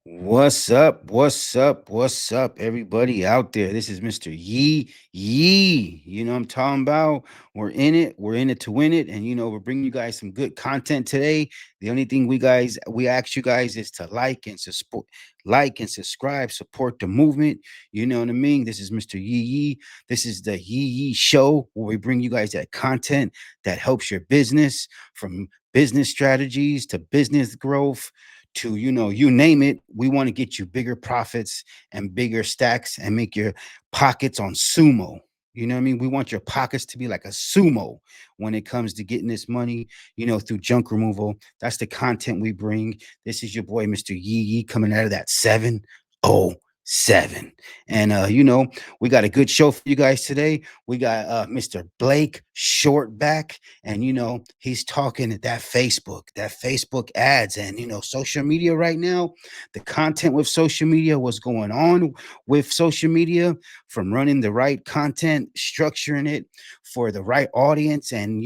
What's up? What's up? What's up, everybody out there? This is Mr. Yee Yee. You know what I'm talking about? We're in it. We're in it to win it. And we're bringing you guys some good content today. The only thing we ask you guys is to like and subscribe, support the movement. You know what I mean? This is Mr. Yee Yee. This is the Yee Yee Show where we bring you guys that content that helps your business, from business strategies to business growth to you name it. We want to get you bigger profits and bigger stacks and make your pockets on sumo. You know what I mean? We want your pockets to be like a sumo when it comes to getting this money, through junk removal. That's the content we bring. This is your boy Mr. Yee Yee coming out of that 707. And we got a good show for you guys today. We got Mr. Blake Shortback, and he's talking that Facebook ads, and social media right now, the content with social media, what's going on with social media, from running the right content, structuring it for the right audience, and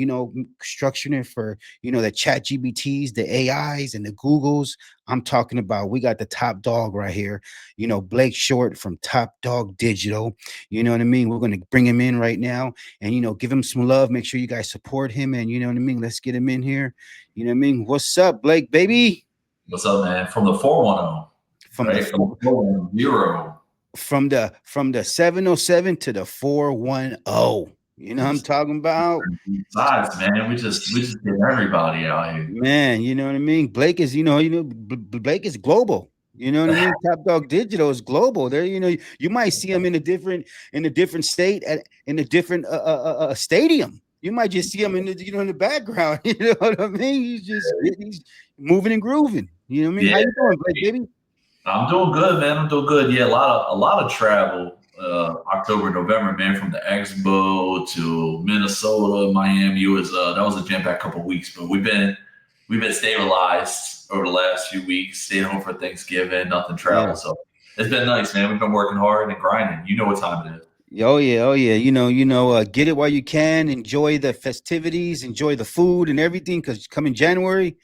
structuring it for the chat GBTs, the AIs, and the Googles. I'm talking about, we got the top dog right here, Blake Short from Top Dog Digital. You know what I mean? We're going to bring him in right now and give him some love. Make sure you guys support him, and you know what I mean. Let's get him in here. You know what I mean? What's up, Blake, baby? What's up, man? From the 410, From the right? From the 410. from the 707 to the 410. You know what I'm Just talking about? sides, man. We just get everybody out here. Man, you know what I mean? Blake is, Blake is global. You know what I mean? Top Dog Digital is global. There, you might see him in a different state in a different stadium. You might just see him in the background. You know what I mean? He's moving and grooving. You know what I mean? Yeah, How you doing, Blake, baby? I'm doing good, man. I'm doing good. Yeah, a lot of travel. October, November, man, from the Expo to Minnesota, Miami. That was a jam-packed couple of weeks, but we've been stabilized over the last few weeks. Staying home for Thanksgiving, nothing Yeah. travel, so it's been nice, man. We've been working hard and grinding. You know what time it is. Oh yeah, oh yeah. Get it while you can. Enjoy the festivities, enjoy the food and everything. Because coming January,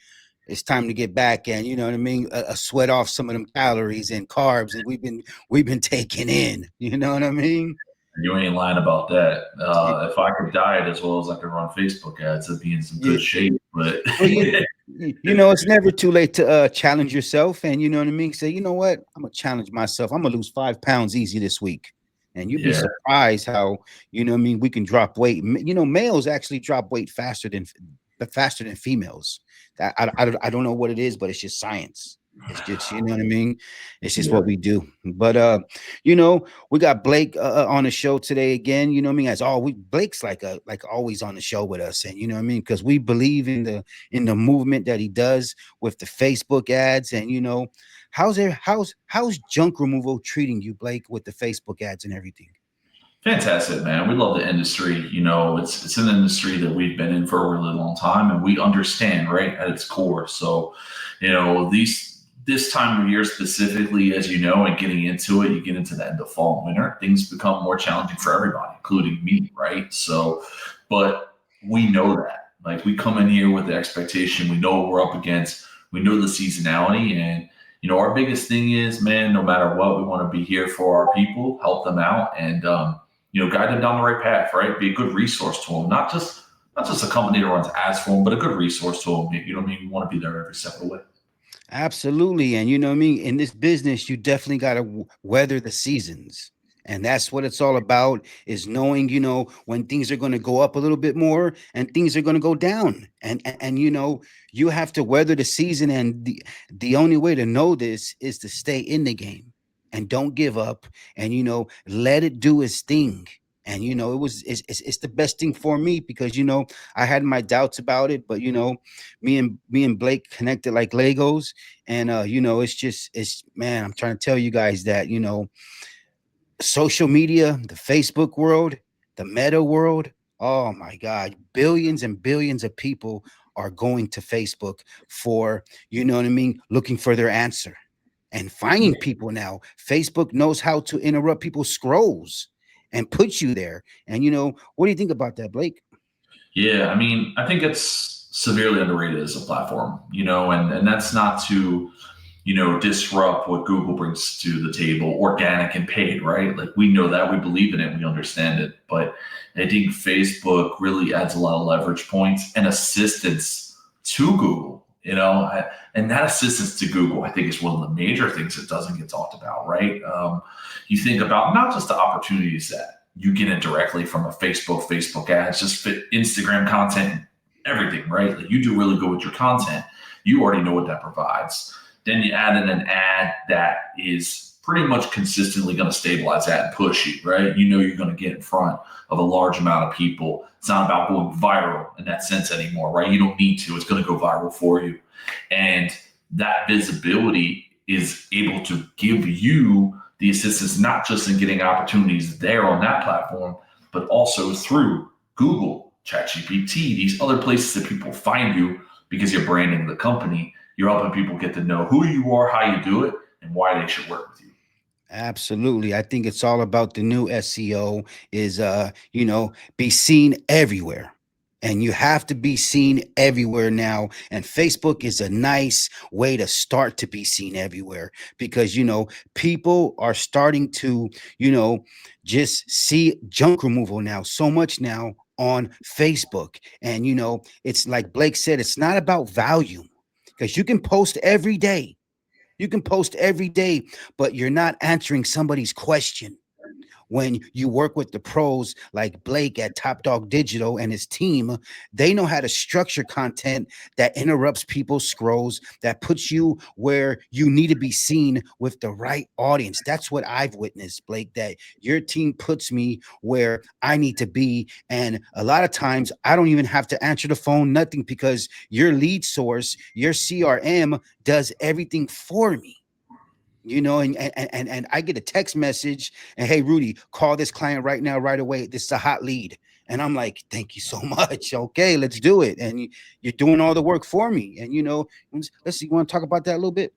it's time to get back and you know what I mean. Sweat off some of them calories and carbs, and we've been taking in. You know what I mean? You ain't lying about that. If I could diet as well as I could run Facebook ads, I'd be in some Yeah. good shape. But Well, it's never too late to challenge yourself, and you know what I mean. Say, you know what? I'm gonna challenge myself. I'm gonna lose 5 pounds easy this week, and you'd be yeah, surprised how what I mean. We can drop weight. Males actually drop weight faster than females. I don't know what it is, but it's just science. It's just what I mean. It's just yeah, what we do. But we got Blake on the show today again. You know what I mean? As all we Blake's like always on the show with us, and you know what I mean, because we believe in the movement that he does with the Facebook ads, and how's junk removal treating you, Blake, with the Facebook ads and everything? fantastic, man. We love the industry. It's an industry that we've been in for a really long time, and we understand right at its core. So, these this time of year specifically, as you know, and getting into it, you get into the end of fall and winter, things become more challenging for everybody, including me, right? So, but we know that. Like we come in here with the expectation, we know what we're up against, we know the seasonality, and our biggest thing is, man, no matter what, we want to be here for our people, help them out, and guide them down the right path, right? Be a good resource to them, not just a company that runs ads for them, but a good resource to them. You know what I mean? We want to be there every step of the way. Absolutely. And you know what I mean? In this business, you definitely got to weather the seasons. And that's what it's all about, is knowing, when things are going to go up a little bit more and things are going to go down. And you have to weather the season. And the only way to know this is to stay in the game and don't give up, and, let it do its thing. And, it's the best thing for me, because, I had my doubts about it, but, me and Blake connected like Legos. And it's man, I'm trying to tell you guys that social media, the Facebook world, the meta world, oh my God, billions and billions of people are going to Facebook for, what I mean, looking for their answer and finding people now. Facebook knows how to interrupt people's scrolls and put you there. And what do you think about that, Blake? Yeah, I mean, I think it's severely underrated as a platform, and that's not to disrupt what Google brings to the table, organic and paid, right? Like we know that, we believe in it, we understand it. But I think Facebook really adds a lot of leverage points and assistance to Google, and that assistance to Google, I think, is one of the major things that doesn't get talked about, right? You think about not just the opportunities that you get in directly from a Facebook ads, just fit Instagram content, everything, right? Like you do really good with your content. You already know what that provides. Then you add in an ad that is pretty much consistently going to stabilize that and push you, right? You're going to get in front of a large amount of people. It's not about going viral in that sense anymore, right? You don't need to. It's going to go viral for you. And that visibility is able to give you the assistance, not just in getting opportunities there on that platform, but also through Google, ChatGPT, these other places that people find you because you're branding the company. You're helping people get to know who you are, how you do it, and why they should work with you. Absolutely. I think it's all about the new SEO is be seen everywhere. And you have to be seen everywhere now. And Facebook is a nice way to start to be seen everywhere because people are starting to, just see junk removal now so much now on Facebook. And it's like Blake said, it's not about volume because you can post every day. You can post every day, but you're not answering somebody's question. When you work with the pros like Blake at Top Dog Digital and his team, they know how to structure content that interrupts people's scrolls, that puts you where you need to be seen with the right audience. That's what I've witnessed, Blake, that your team puts me where I need to be. And a lot of times I don't even have to answer the phone, nothing, because your lead source, your CRM does everything for me. And I get a text message and, hey, Rudy, call this client right now, right away. This is a hot lead. And I'm like, thank you so much. Okay, let's do it. And you're doing all the work for me. And, let's see, you want to talk about that a little bit?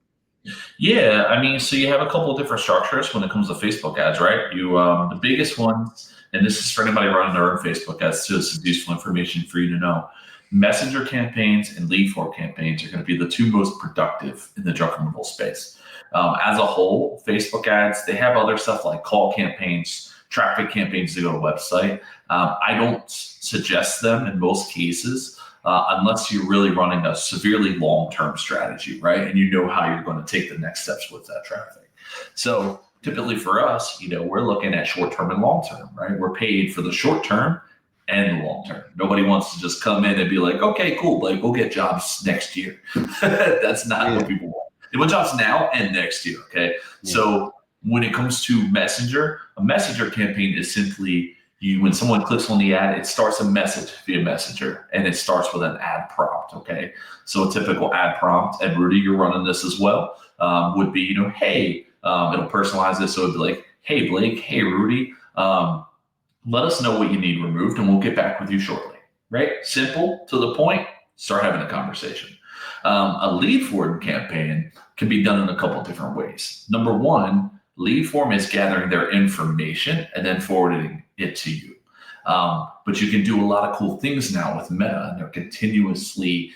Yeah, I mean, so you have a couple of different structures when it comes to Facebook ads, right? The biggest ones, and this is for anybody running their own Facebook ads too, this is useful information for you to know. Messenger campaigns and lead form campaigns are going to be the two most productive in the junk removal space. As a whole, Facebook ads, they have other stuff like call campaigns, traffic campaigns to go to a website. I don't suggest them in most cases unless you're really running a severely long-term strategy, right? And you know how you're going to take the next steps with that traffic. So typically for us, we're looking at short-term and long-term, right? We're paid for the short-term and the long-term. Nobody wants to just come in and be like, okay, cool, Blake, we'll get jobs next year. That's not what people want. They want jobs now and next year, okay? Yeah. So when it comes to Messenger, a Messenger campaign is simply when someone clicks on the ad, it starts a message via Messenger, and it starts with an ad prompt, okay? So a typical ad prompt, and Rudy, you're running this as well, would be, hey, it'll personalize this, so it'd be like, hey, Blake, hey, Rudy, let us know what you need removed, and we'll get back with you shortly, right? Simple, to the point, start having a conversation. A lead form campaign can be done in a couple different ways. Number one, lead form is gathering their information and then forwarding it to you. But you can do a lot of cool things now with Meta, and they're continuously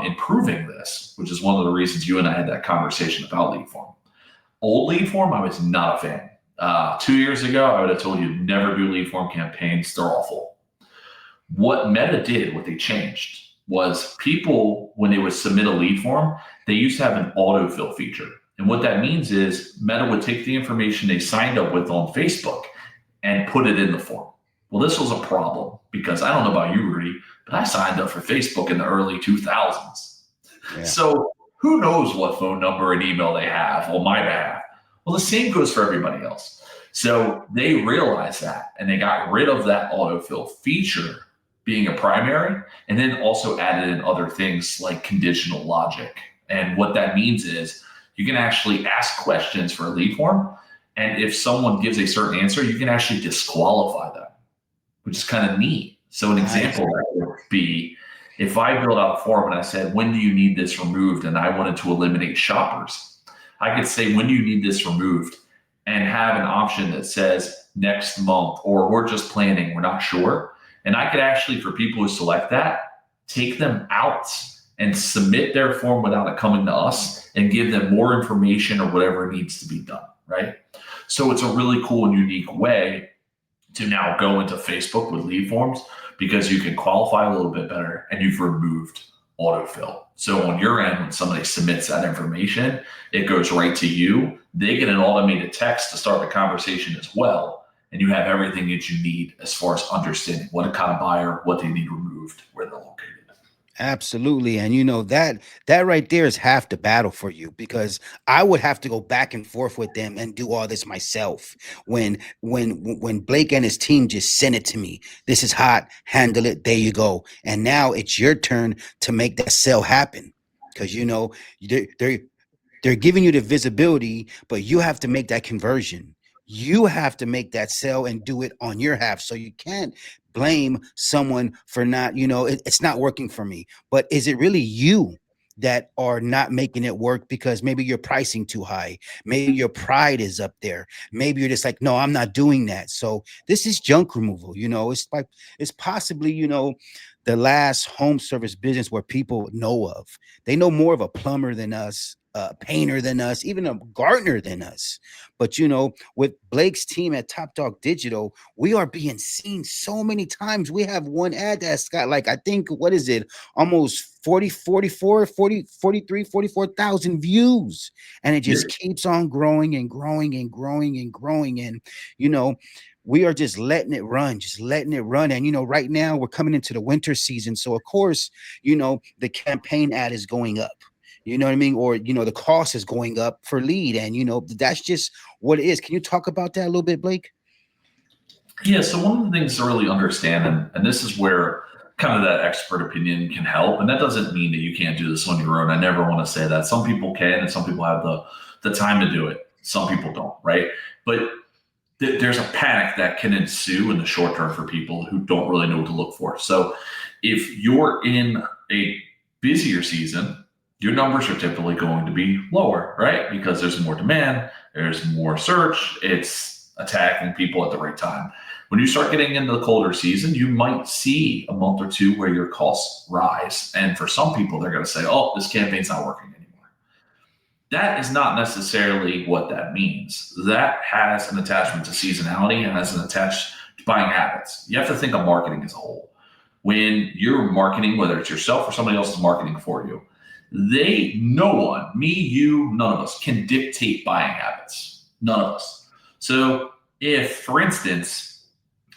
improving this, which is one of the reasons you and I had that conversation about lead form. Old lead form, I was not a fan. 2 years ago, I would have told you never do lead form campaigns. They're awful. What Meta did, what they changed, was people, when they would submit a lead form, they used to have an autofill feature. And what that means is Meta would take the information they signed up with on Facebook and put it in the form. Well, this was a problem because I don't know about you, Rudy, but I signed up for Facebook in the early 2000s. Yeah. So who knows what phone number and email they have on my behalf? Well, the same goes for everybody else. So they realized that, and they got rid of that autofill feature being a primary, and then also added in other things like conditional logic. And what that means is you can actually ask questions for a lead form, and if someone gives a certain answer, you can actually disqualify them, which is kind of neat. So an example would be if I build out a form and I said, when do you need this removed? And I wanted to eliminate shoppers. I could say, when do you need this removed? And have an option that says next month, or we're just planning, we're not sure. And I could actually, for people who select that, take them out and submit their form without it coming to us and give them more information or whatever needs to be done, right? So it's a really cool and unique way to now go into Facebook with lead forms because you can qualify a little bit better and you've removed autofill. So on your end, when somebody submits that information, it goes right to you. They get an automated text to start the conversation as well. And you have everything that you need as far as understanding what kind of buyer, what they need removed, where they're located. Absolutely. And that right there is half the battle for you, because I would have to go back and forth with them and do all this myself. When Blake and his team just sent it to me, this is hot, handle it, there you go. And now it's your turn to make that sale happen. Because they're giving you the visibility, but you have to make that conversion. You have to make that sale and do it on your half. So you can't blame someone for not, it's not working for me. But is it really you that are not making it work because maybe you're pricing too high? Maybe your pride is up there. Maybe you're just like, no, I'm not doing that. So this is junk removal. It's like, it's possibly, the last home service business where people know of. They know more of a plumber than us, a painter than us, even a gardener than us. But with Blake's team at Top Dog Digital, we are being seen so many times. We have one ad that's got, like, I think, what is it, almost 40, 44, 40, 43, 44,000 views. And it Yeah. just keeps on growing and growing and growing and growing. And we are just letting it run, just letting it run. And right now we're coming into the winter season, so of course, the campaign ad is going up. You know what I mean? Or the cost is going up for lead, and that's just what it is. Can you talk about that a little bit, Blake? Yeah, so one of the things to really understand, and this is where kind of that expert opinion can help, and that doesn't mean that you can't do this on your own. I never want to say that. Some people can, and some people have the time to do it. Some people don't, right? But there's a panic that can ensue in the short term for people who don't really know what to look for. So if you're in a busier season, your numbers are typically going to be lower, right? Because there's more demand, there's more search, it's attacking people at the right time. When you start getting into the colder season, you might see a month or two where your costs rise. And for some people, they're going to say, oh, this campaign's not working anymore. That is not necessarily what that means. That has an attachment to seasonality and has an attached to buying habits. You have to think of marketing as a whole. When you're marketing, whether it's yourself or somebody else is marketing for you, no one, me, you, none of us can dictate buying habits. None of us. So if, for instance,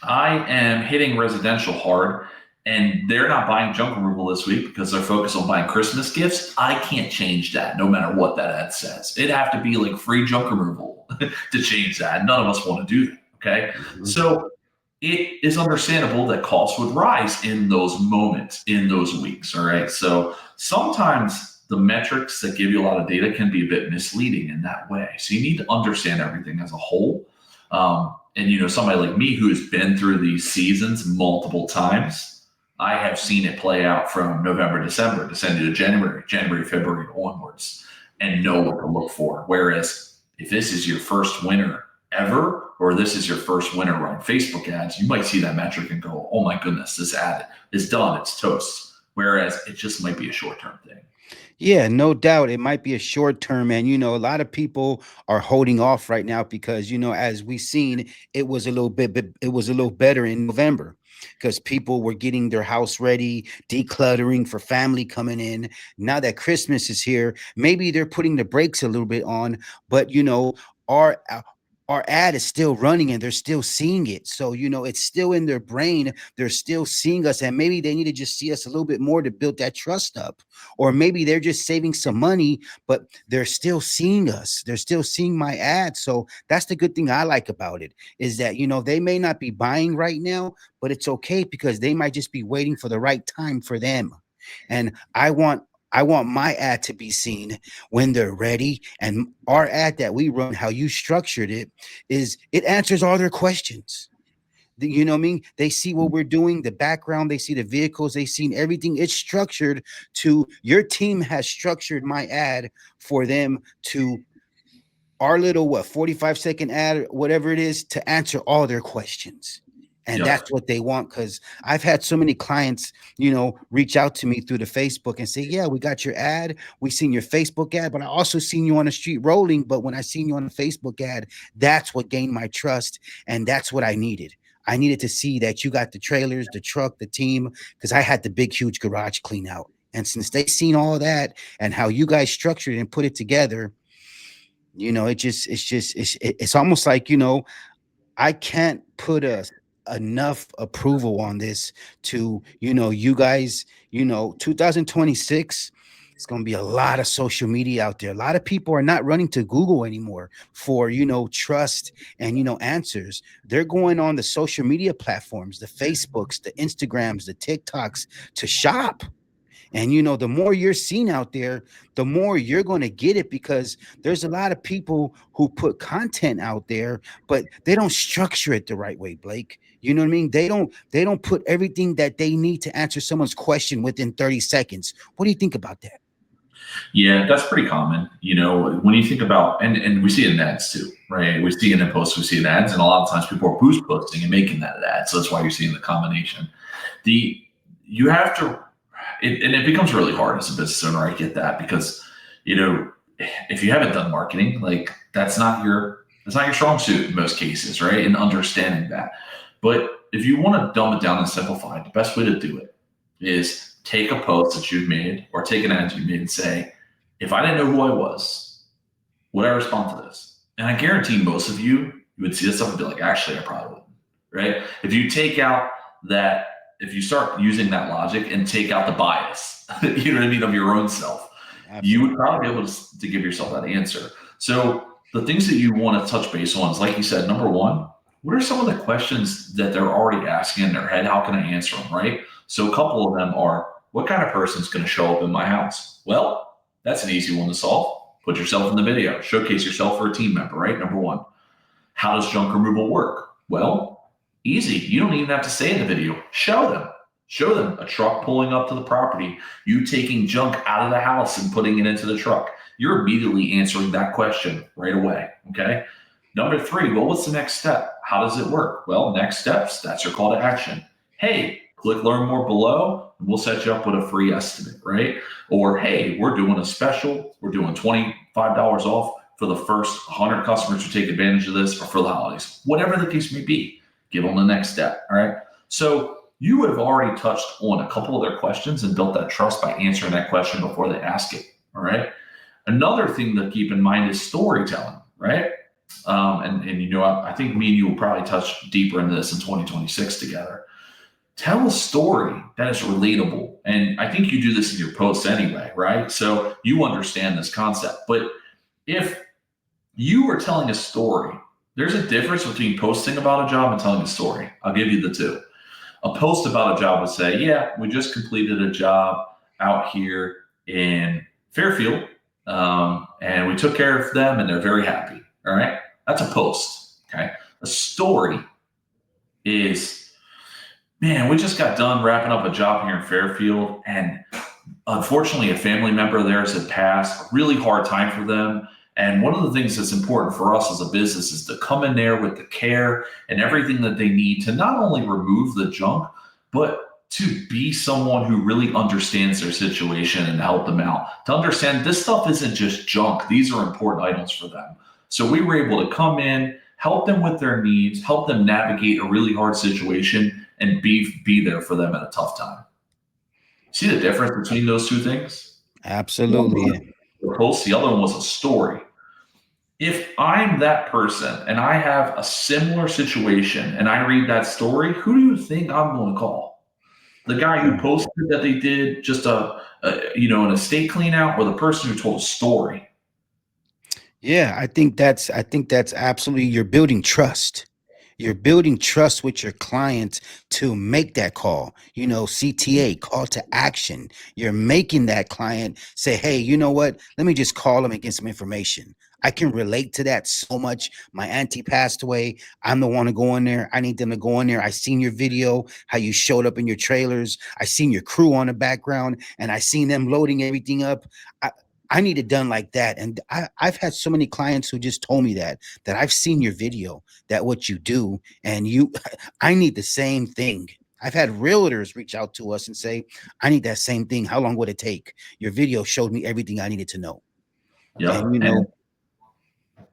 I am hitting residential hard and they're not buying junk removal this week because they're focused on buying Christmas gifts, I can't change that no matter what that ad says. It'd have to be like free junk removal to change that. None of us want to do that. Okay. Mm-hmm. So it is understandable that costs would rise in those moments, in those weeks. All right. So sometimes the metrics that give you a lot of data can be a bit misleading in that way. So you need to understand everything as a whole. And somebody like me who has been through these seasons multiple times, I have seen it play out from November, December, descend to January, February onwards, and know what to look for. Whereas if this is your first winter ever, or this is your first winter running Facebook ads, you might see that metric and go, oh my goodness, this ad is done, it's toast. Whereas it just might be a short-term thing. Yeah, no doubt. It might be a short term. And, a lot of people are holding off right now because, as we've seen, it was a little better in November because people were getting their house ready, decluttering for family coming in. Now that Christmas is here, maybe they're putting the brakes a little bit on, but, our our ad is still running and they're still seeing it. So, it's still in their brain. They're still seeing us, and maybe they need to just see us a little bit more to build that trust up. Or maybe they're just saving some money, but they're still seeing us. They're still seeing my ad. So that's the good thing I like about it, is that, they may not be buying right now, but it's okay because they might just be waiting for the right time for them. And I want my ad to be seen when they're ready. And our ad that we run, how you structured it, is it answers all their questions. You know what I mean? They see what we're doing, the background, they see the vehicles, they seen everything. It's structured to, your team has structured my ad for them to, our little 45-second ad, whatever it is, to answer all their questions. And Yep. that's what they want. Because I've had so many clients, you know, reach out to me through the Facebook and say, yeah, we got your ad, we seen your Facebook ad, but I also seen you on the street rolling. But when I seen you on the Facebook ad, that's what gained my trust, and that's what I needed. I needed to see that you got the trailers, the truck, the team, because I had the big huge garage clean out. And since they seen all of that and how you guys structured and put it together, you know, it's almost like, you know, I can't put a enough approval on this to, you know, you guys, you know, 2026, it's going to be a lot of social media out there. A lot of people are not running to Google anymore for, you know, trust and, you know, answers. They're going on the social media platforms, the Facebooks, the Instagrams, the TikToks to shop. And you know, the more you're seen out there, the more you're going to get it, because there's a lot of people who put content out there, but they don't structure it the right way, Blake. You know what I mean? They don't put everything that they need to answer someone's question within 30 seconds. What do you think about that? Yeah, that's pretty common. When you think about, and we see it in ads too, right? We see it in posts, we see it in ads, and a lot of times people are boost posting and making that an ad. So that's why you're seeing the combination. You have to, and it becomes really hard as a business owner. I get that because, if you haven't done marketing, like that's not your strong suit in most cases, right? And understanding that. But if you want to dumb it down and simplify, the best way to do it is take a post that you've made or take an ad you made and say, if I didn't know who I was, would I respond to this? And I guarantee most of you would see this stuff and be like, actually, I probably wouldn't, right? If you take out that, if you start using that logic and take out the bias, you know what I mean, of your own self, Absolutely. you would probably be able to give yourself that answer. So the things that you want to touch base on is, like you said, number one, what are some of the questions that they're already asking in their head? How can I answer them, right? So a couple of them are, what kind of person is going to show up in my house? Well, that's an easy one to solve. Put yourself in the video. Showcase yourself for a team member, right? Number one. How does junk removal work? Well, easy. You don't even have to say in the video. Show them. Show them a truck pulling up to the property, you taking junk out of the house and putting it into the truck. You're immediately answering that question right away, okay? Number three, well, what's the next step? How does it work? Well, next steps, that's your call to action. Hey, click learn more below, and we'll set you up with a free estimate, right? Or, hey, we're doing a special. We're doing $25 off for the first 100 customers who take advantage of this or for the holidays. Whatever the case may be, give them the next step, all right? So you would have already touched on a couple of their questions and built that trust by answering that question before they ask it, all right? Another thing to keep in mind is storytelling, right? I think me and you will probably touch deeper into this in 2026 together. Tell a story that is relatable. And I think you do this in your posts anyway, right? So you understand this concept. But if you are telling a story, there's a difference between posting about a job and telling a story. I'll give you the two. A post about a job would say, yeah, we just completed a job out here in Fairfield, and we took care of them and they're very happy. All right. That's a post. Okay. A story is, man, we just got done wrapping up a job here in Fairfield, and unfortunately, a family member of theirs had passed. A really hard time for them. And one of the things that's important for us as a business is to come in there with the care and everything that they need to not only remove the junk, but to be someone who really understands their situation and help them out. To understand this stuff isn't just junk. These are important items for them. So we were able to come in, help them with their needs, help them navigate a really hard situation, and be there for them at a tough time. See the difference between those two things? One was Absolutely. a post, the other one was a story. If I'm that person and I have a similar situation and I read that story, who do you think I'm going to call? The guy who posted that they did just an estate clean out, or the person who told a story? Yeah, I think that's absolutely, you're building trust. You're building trust with your client to make that call. You know, CTA, call to action. You're making that client say, "Hey, you know what? Let me just call them and get some information." I can relate to that so much. My auntie passed away. I'm the one to go in there. I need them to go in there. I seen your video, how you showed up in your trailers. I seen your crew on the background, and I seen them loading everything up. I need it done like that. And I've had so many clients who just told me that I've seen your video, that what you do, and I need the same thing. I've had realtors reach out to us and say, I need that same thing. How long would it take? Your video showed me everything I needed to know. And Yep.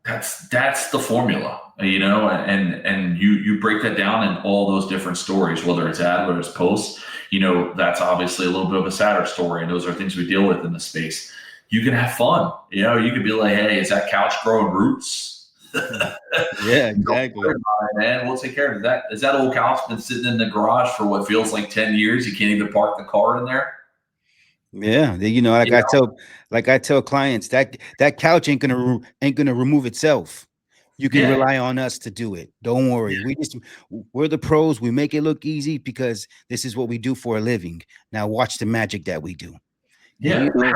And that's the formula, and you break that down in all those different stories, whether it's ad or it's posts. That's obviously a little bit of a sadder story, and those are things we deal with in the space. You can have fun. You could be like, hey, is that couch growing roots? Yeah, exactly. Man, we'll take care of it. Is that old couch been sitting in the garage for what feels like 10 years? You can't even park the car in there. Yeah, like I tell clients, that couch ain't gonna remove itself. You can Yeah, rely on us to do it. Don't worry. We're the pros. We make it look easy because this is what we do for a living. Now watch the magic that we do. And yeah.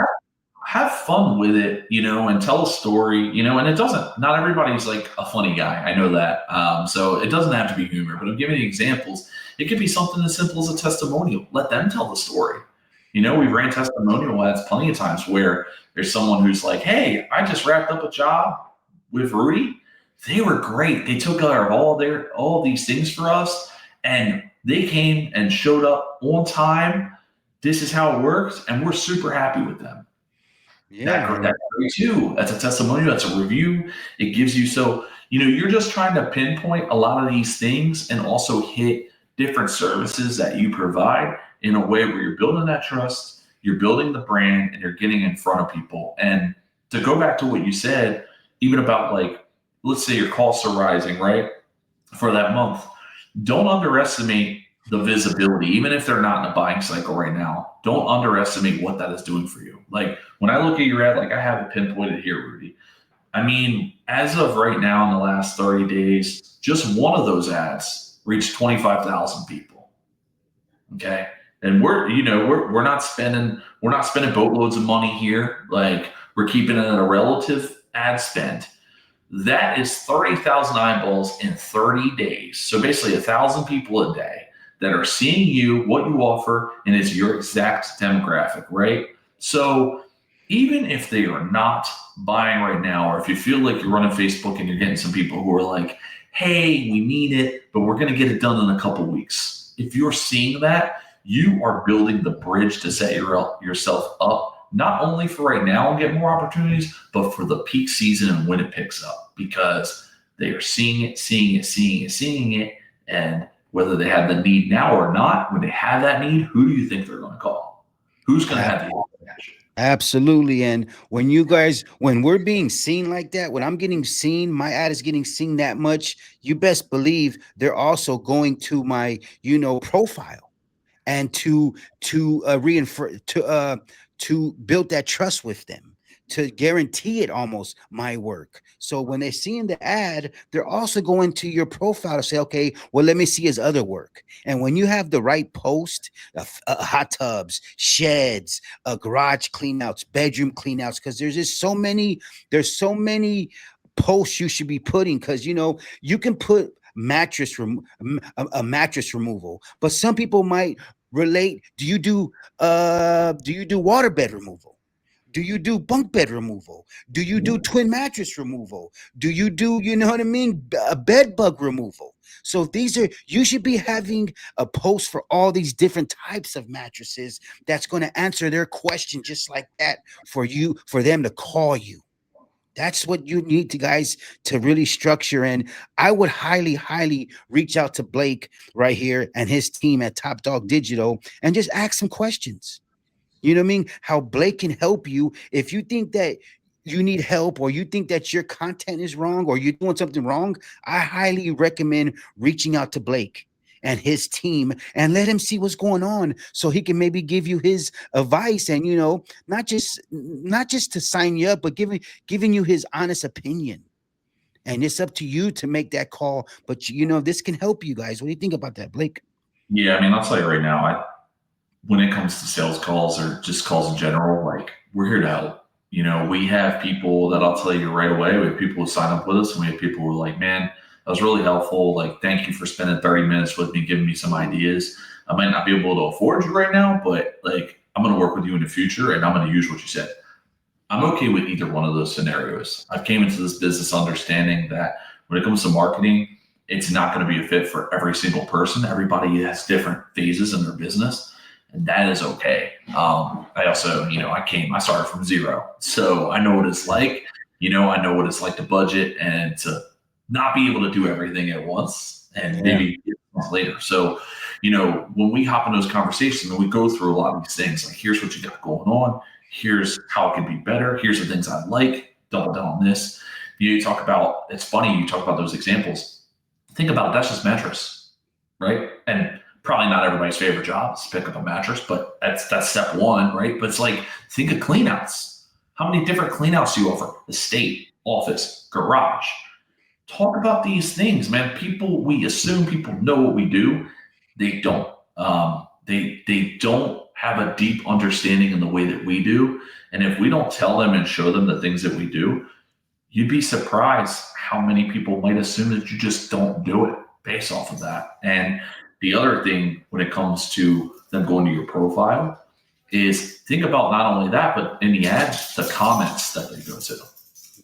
Have fun with it, and tell a story, and it doesn't, not everybody's like a funny guy. I know that. So it doesn't have to be humor, but I'm giving you examples. It could be something as simple as a testimonial. Let them tell the story. We've ran testimonial ads plenty of times where there's someone who's like, hey, I just wrapped up a job with Rudy. They were great. They took care of all these things for us. And they came and showed up on time. This is how it works. And we're super happy with them. yeah, That's great too. That's a testimonial. That's a review. It gives you, so you're just trying to pinpoint a lot of these things and also hit different services that you provide in a way where you're building that trust, you're building the brand, and you're getting in front of people. And to go back to what you said, even about like, let's say your costs are rising, right, for that month. Don't underestimate the visibility, even if they're not in a buying cycle right now. Don't underestimate what that is doing for you. Like when I look at your ad, like I have it pinpointed here, Rudy. I mean, as of right now, in the last 30 days, just one of those ads reached 25,000 people. Okay, and we're not spending boatloads of money here. Like we're keeping it at a relative ad spend. That is 30,000 eyeballs in 30 days. So basically 1,000 people a day that are seeing you, what you offer, and it's your exact demographic, right? So even if they are not buying right now, or if you feel like you're running Facebook and you're getting some people who are like, hey, we need it, but we're going to get it done in a couple weeks. If you're seeing that, you are building the bridge to set yourself up, not only for right now and get more opportunities, but for the peak season and when it picks up, because they are seeing it. And whether they have the need now or not, when they have that need, who do you think they're going to call? Who's going to have the information? absolutely. And when we're being seen like that, when I'm getting seen, my ad is getting seen that much, you best believe they're also going to my, profile, and to reinforce to build that trust with them, to guarantee it almost my work. So when they see in the ad, they're also going to your profile to say, okay, well, let me see his other work. And when you have the right post, hot tubs, sheds, garage cleanouts, bedroom cleanouts, because there's so many posts you should be putting, because you can put a mattress removal, but some people might relate. Do you do water bed removal? Do you do bunk bed removal? Do you do twin mattress removal? Do you do, what I mean, a bed bug removal? So you should be having a post for all these different types of mattresses that's going to answer their question just like that, for them to call you. That's what you need to really structure. And I would highly, highly reach out to Blake right here and his team at Top Dog Digital and just ask some questions. You know what I mean? How Blake can help you if you think that you need help, or you think that your content is wrong, or you're doing something wrong. I highly recommend reaching out to Blake and his team and let him see what's going on, so he can maybe give you his advice, and not just to sign you up, but giving you his honest opinion. And it's up to you to make that call. But this can help you guys. What do you think about that, Blake? Yeah, I mean, I'll tell you right now, when it comes to sales calls or just calls in general, like we're here to help. We have people that I'll tell you right away. We have people who sign up with us, and we have people who are like, man, that was really helpful. Like, thank you for spending 30 minutes with me, giving me some ideas. I might not be able to afford you right now, but like, I'm going to work with you in the future, and I'm going to use what you said. I'm okay with either one of those scenarios. I came into this business understanding that when it comes to marketing, it's not going to be a fit for every single person. Everybody has different phases in their business, and that is okay. I also, I started from zero. So I know what it's like. I know what it's like to budget and to not be able to do everything at once and Yeah. maybe get months later. So, when we hop in those conversations and we go through a lot of these things, like here's what you got going on, here's how it can be better, here's the things I like, double down on this. You talk about, it's funny, you talk about those examples. Think about it, that's just mattress, right? And probably not everybody's favorite job is to pick up a mattress, but that's step one, right? But it's like, think of cleanouts. How many different cleanouts do you offer? Estate, office, garage. Talk about these things, man. We assume people know what we do. They don't. They don't have a deep understanding in the way that we do. And if we don't tell them and show them the things that we do, you'd be surprised how many people might assume that you just don't do it based off of that. And the other thing when it comes to them going to your profile is think about not only that, but in the ads, the comments that they go to,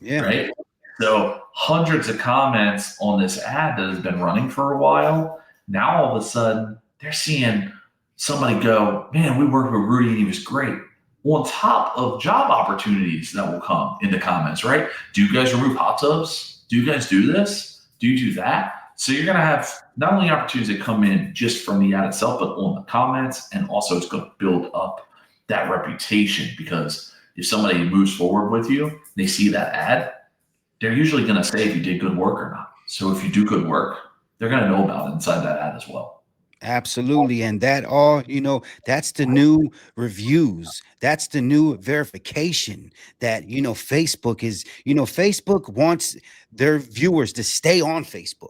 Yeah. right? So hundreds of comments on this ad that has been running for a while. Now all of a sudden they're seeing somebody go, man, we worked with Rudy and he was great. On top of job opportunities that will come in the comments, right? Do you guys remove hot tubs? Do you guys do this? Do you do that? So you're going to have not only opportunities that come in just from the ad itself, but on the comments. And also it's going to build up that reputation, because if somebody moves forward with you, they see that ad, they're usually going to say if you did good work or not. So if you do good work, they're going to know about it inside that ad as well. Absolutely. And that all, that's the new reviews. That's the new verification that, Facebook wants their viewers to stay on Facebook.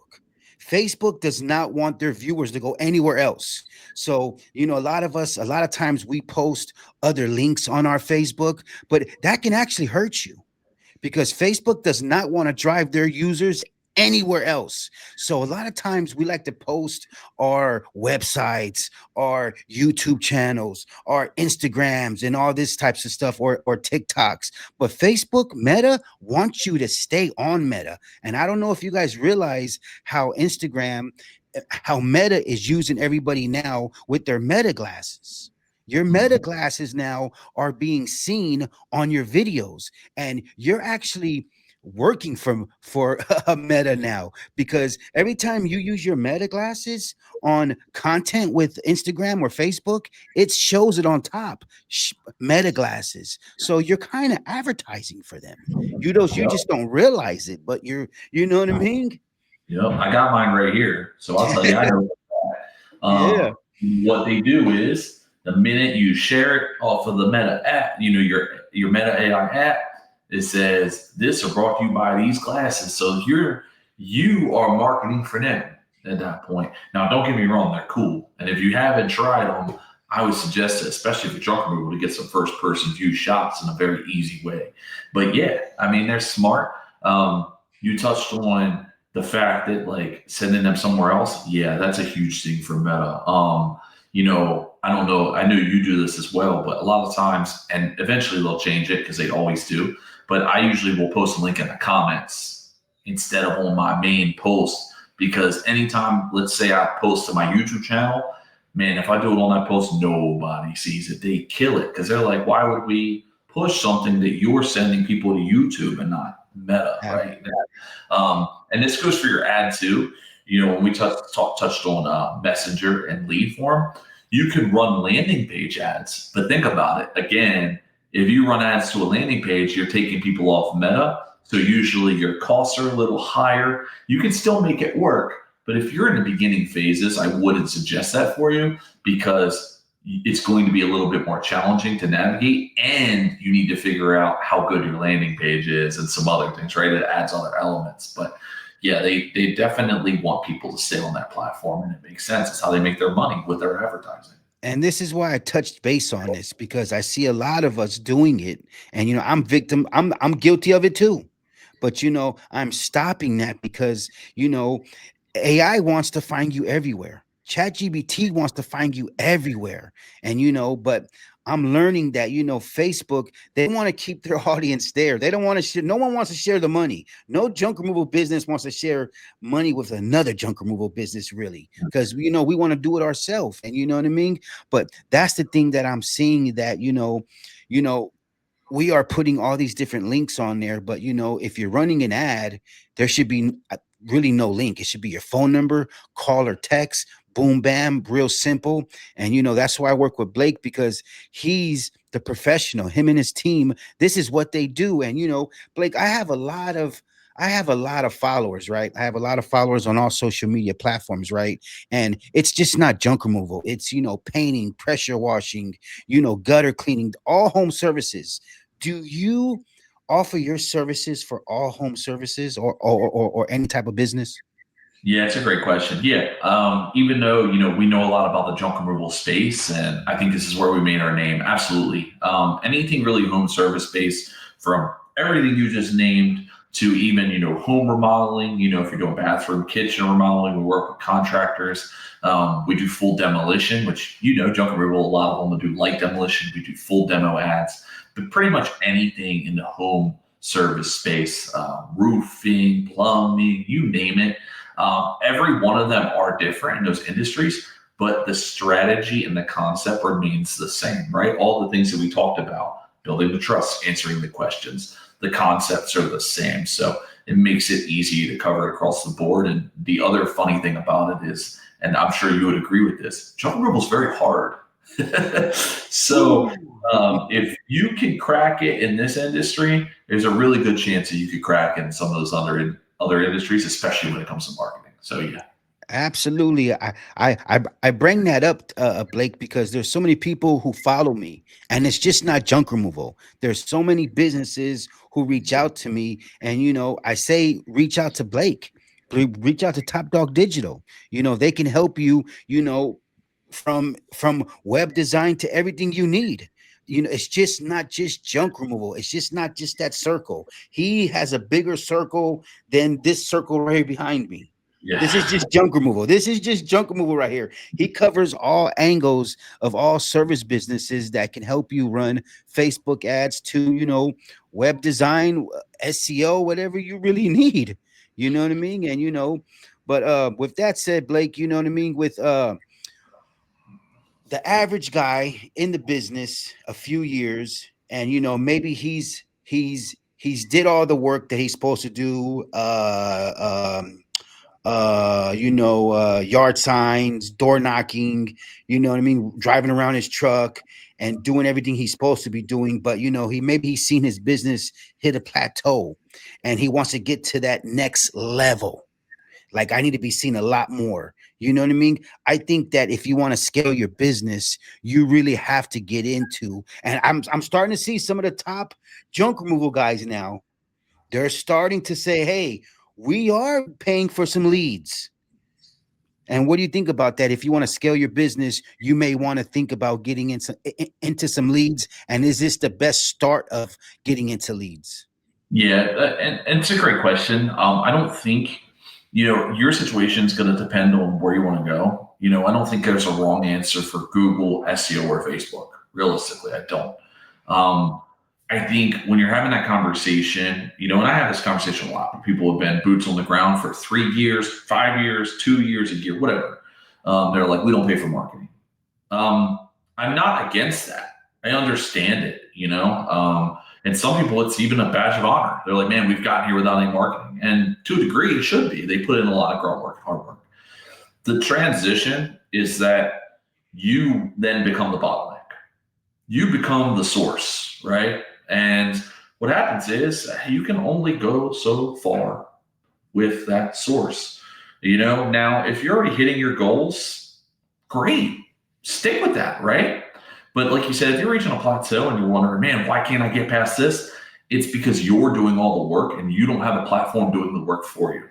Facebook does not want their viewers to go anywhere else. So, a lot of times we post other links on our Facebook, but that can actually hurt you because Facebook does not want to drive their users anywhere else. So a lot of times we like to post our websites, our YouTube channels, our Instagrams and all this types of stuff, or TikToks. But Facebook Meta wants you to stay on Meta. And I don't know if you guys realize how Meta is using everybody now with their Meta glasses. Your Meta glasses now are being seen on your videos, and you're actually working for a Meta now, because every time you use your Meta glasses on content with Instagram or Facebook, it shows it on top. Meta glasses, so you're kind of advertising for them. You Yep. just don't realize it, but you know what I mean. Yep. I got mine right here. So I'll tell you, I know. Yeah. What they do is the minute you share it off of the Meta app, your Meta AI app, it says this are brought to you by these glasses. So you are marketing for them at that point. Now, don't get me wrong, they're cool. And if you haven't tried them, I would suggest it, especially if you're drunk removal, to get some first person view shots in a very easy way. But yeah, I mean, they're smart. You touched on the fact that like sending them somewhere else. Yeah, that's a huge thing for Meta. I don't know. I know you do this as well, but a lot of times, and eventually they'll change it because they always do. But I usually will post a link in the comments instead of on my main post, because anytime, let's say I post to my YouTube channel, man, if I do it on that post, nobody sees it. They kill it because they're like, why would we push something that you're sending people to YouTube and not Meta, right? And this goes for your ad too. When we touched on Messenger and lead form, you can run landing page ads. But think about it again. If you run ads to a landing page, you're taking people off Meta. So usually your costs are a little higher. You can still make it work. But if you're in the beginning phases, I wouldn't suggest that for you, because it's going to be a little bit more challenging to navigate, and you need to figure out how good your landing page is and some other things, right? It adds other elements. But yeah, they definitely want people to stay on that platform, and it makes sense. It's how they make their money with their advertising. And this is why I touched base on this, because I see a lot of us doing it, and I'm guilty of it too. But I'm stopping that because AI wants to find you everywhere. ChatGPT wants to find you everywhere. And but I'm learning that, Facebook, they want to keep their audience there. They don't want to share. No one wants to share the money. No junk removal business wants to share money with another junk removal business, really, because we want to do it ourselves. And you know what I mean. But that's the thing that I'm seeing, that you know, we are putting all these different links on there, but if you're running an ad, there should be really no link. It should be your phone number, call or text, boom bam, real simple. And that's why I work with Blake, because he's the professional. Him and his team, this is what they do. And Blake, I have a lot of followers, right? I have a lot of followers on all social media platforms, right? And it's just not junk removal. It's painting, pressure washing, gutter cleaning, all home services. Do you offer your services for all home services, or any type of business? Yeah, it's a great question. Yeah, even though we know a lot about the junk removal space, and I think this is where we made our name. Absolutely, anything really home service based, from everything you just named to even home remodeling. If you're doing bathroom, kitchen remodeling, we work with contractors. We do full demolition, which junk removal. A lot of them will do light demolition. We do full demo ads, but pretty much anything in the home service space, roofing, plumbing, you name it. Every one of them are different in those industries, but the strategy and the concept remains the same, right? All the things that we talked about, building the trust, answering the questions, the concepts are the same. So it makes it easy to cover across the board. And the other funny thing about it is, and I'm sure you would agree with this, junk removal is very hard. So if you can crack it in this industry, there's a really good chance that you could crack in some of those other industries, especially when it comes to marketing. So yeah. Absolutely. I bring that up, Blake, because there's so many people who follow me, and it's just not junk removal. There's so many businesses who reach out to me, and I say reach out to Blake, reach out to Top Dog Digital. They can help you. From web design to everything you need. It's just not just junk removal. It's just not just that circle. He has a bigger circle than this circle right here behind me. This is Yeah. just junk removal. This is just junk removal right here. He covers all angles of all service businesses that can help you run Facebook ads to, web design, SEO, whatever you really need. You know what I mean? And but with that said, Blake, you know what I mean? With the average guy in the business a few years, and maybe he's did all the work that he's supposed to do, yard signs, door knocking, you know what I mean, driving around his truck and doing everything he's supposed to be doing. But he's seen his business hit a plateau, and he wants to get to that next level. Like, I need to be seen a lot more. You know what I mean? I think that if you want to scale your business, you really have to get into, and I'm starting to see some of the top junk removal guys now. They're starting to say, "Hey, we are paying for some leads." And what do you think about that? If you want to scale your business, you may want to think about getting into some leads. And is this the best start of getting into leads? Yeah, and it's a great question. I don't think, your situation is going to depend on where you want to go. I don't think there's a wrong answer for Google, SEO, or Facebook. Realistically, I don't. Um, I think when you're having that conversation, and I have this conversation a lot. People have been boots on the ground for 3 years, 5 years, 2 years, a year, whatever. They're like, we don't pay for marketing. I'm not against that. I understand it, and some people, it's even a badge of honor. They're like, man, we've gotten here without any marketing. And to a degree, it should be. They put in a lot of groundwork, hard work. The transition is that you then become the bottleneck. You become the source, right? And what happens is you can only go so far with that source. Now if you're already hitting your goals, great, stick with that, right? But like you said, if you're reaching a plateau and you're wondering, man, why can't I get past this? It's because you're doing all the work and you don't have a platform doing the work for you,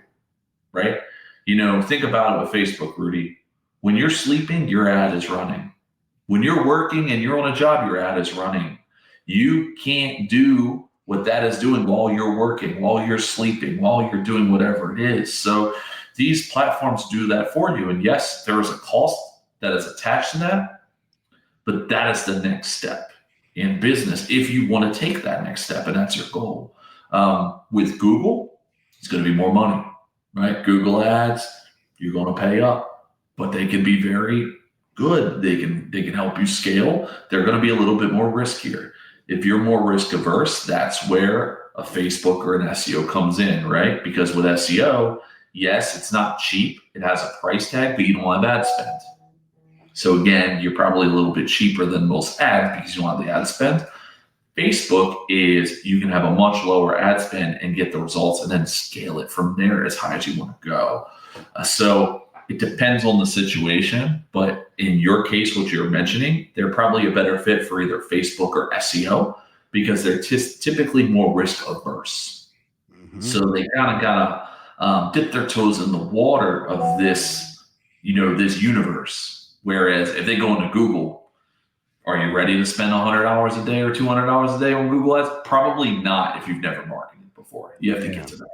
right? Think about it with Facebook, Rudy. When you're sleeping, your ad is running. When you're working and you're on a job, your ad is running. You can't do what that is doing while you're working, while you're sleeping, while you're doing whatever it is. So these platforms do that for you. And yes, there is a cost that is attached to that. But that is the next step in business if you want to take that next step, and that's your goal. With Google, it's going to be more money, right? Google ads, you're going to pay up, but they can be very good. They can help you scale. They're going to be a little bit more riskier. If you're more risk averse, that's where a Facebook or an SEO comes in, right? Because with SEO, yes, it's not cheap. It has a price tag, but you don't have ad spend. So again, you're probably a little bit cheaper than most ads because you don't have the ad spend. Facebook is you can have a much lower ad spend and get the results and then scale it from there as high as you want to go. So it depends on the situation, but in your case, what you're mentioning, they're probably a better fit for either Facebook or SEO because they're typically more risk averse. Mm-hmm. So they kind of gotta dip their toes in the water of this, this universe. Whereas if they go into Google, are you ready to spend $100 a day or $200 a day on Google Ads? Probably not if you've never marketed before. You have to get to that.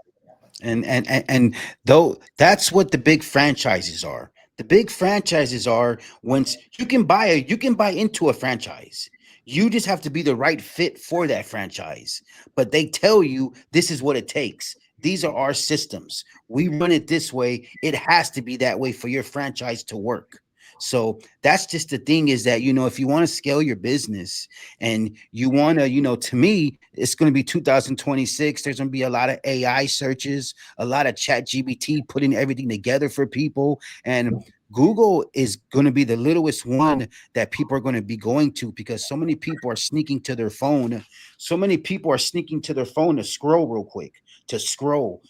And though that's what the big franchises are. The big franchises are once you can buy into a franchise. You just have to be the right fit for that franchise. But they tell you this is what it takes. These are our systems. We run it this way. It has to be that way for your franchise to work. So that's just the thing is that, if you want to scale your business and you want to, to me, it's going to be 2026. There's going to be a lot of AI searches, a lot of chat GBT putting everything together for people. And Google is going to be the littlest one that people are going to be going to because so many people are sneaking to their phone. So many people are sneaking to their phone to scroll real quick, to scroll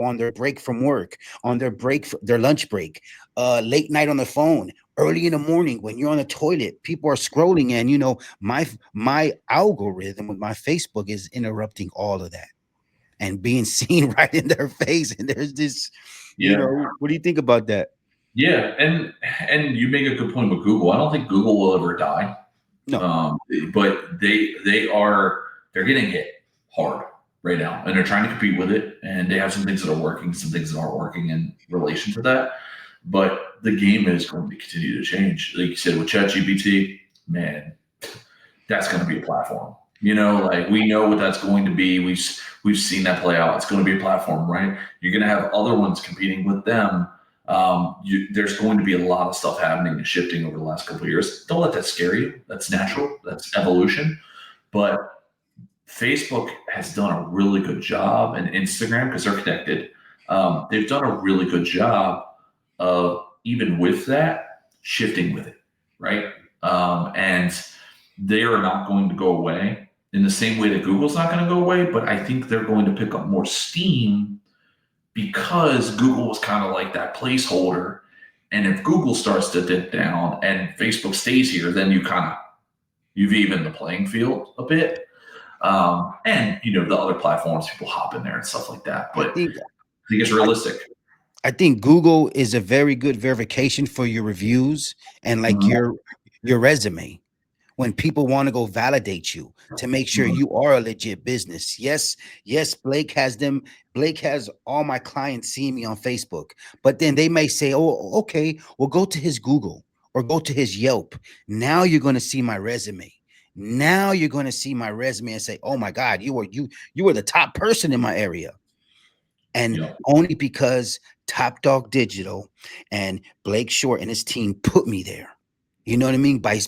on their break from work, on their their lunch break, late night on the phone, early in the morning when you're on the toilet. People are scrolling, and my algorithm with my Facebook is interrupting all of that and being seen right in their face. And there's this, what do you think about that? Yeah, and you make a good point with Google. I don't think Google will ever die. No. But they're getting hit hard right now, and they're trying to compete with it. And they have some things that are working, some things that aren't working in relation to that. But the game is going to continue to change. Like you said, with ChatGPT, man, that's going to be a platform. We know what that's going to be. We've seen that play out. It's going to be a platform, right? You're going to have other ones competing with them. There's going to be a lot of stuff happening and shifting over the last couple of years. Don't let that scare you. That's natural. That's evolution. But Facebook has done a really good job, and Instagram, because they're connected, they've done a really good job of, even with that, shifting with it, right? And they are not going to go away in the same way that Google's not going to go away, but I think they're going to pick up more steam because Google was kind of like that placeholder. And if Google starts to dip down and Facebook stays here, then you've evened the playing field a bit. And the other platforms, people hop in there and stuff like that. But I think it's realistic. I think Google is a very good verification for your reviews and your resume. When people want to go validate you to make sure you are a legit business. Yes, Blake has all my clients seeing me on Facebook, but then they may say, oh, okay, well, go to his Google or go to his Yelp. Now you're going to see my resume. Now you're going to see my resume and say, oh my God, you were the top person in my area. And only because Top Dog Digital and Blake Short and his team put me there. You know what I mean? By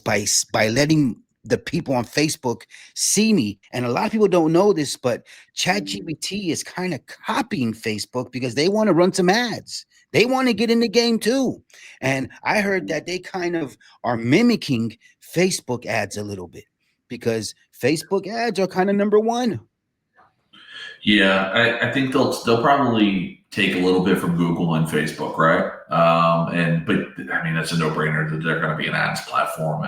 letting the people on Facebook see me. And a lot of people don't know this, but ChatGPT is kind of copying Facebook because they want to run some ads. They want to get in the game too. And I heard that they kind of are mimicking Facebook ads a little bit because Facebook ads are kind of number one. Yeah, I think they'll probably take a little bit from Google and Facebook, right? But I mean, it's a no-brainer that they're going to be an ads platform.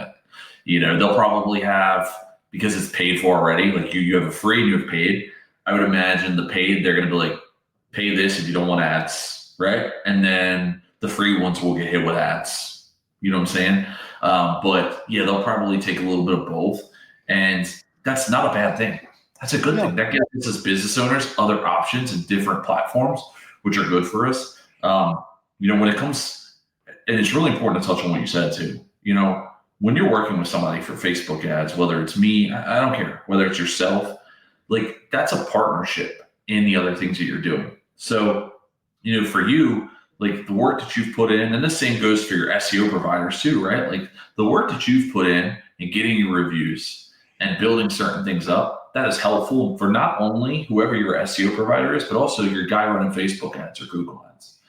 They'll probably have, because it's paid for already. Like you have a free and you have paid. I would imagine the paid, they're going to be like, pay this if you don't want ads, right? And then the free ones will get hit with ads. You know what I'm saying? But yeah, they'll probably take a little bit of both, and that's not a bad thing. That's a good thing. That gives us as business owners other options and different platforms, which are good for us. When it comes, and it's really important to touch on what you said too. when you're working with somebody for Facebook ads, whether it's me, I don't care, whether it's yourself, like that's a partnership in the other things that you're doing. So, for you, like the work that you've put in, and the same goes for your SEO providers too, right? Like the work that you've put in getting your reviews and building certain things up, that is helpful for not only whoever your SEO provider is, but also your guy running Facebook ads or Google ads.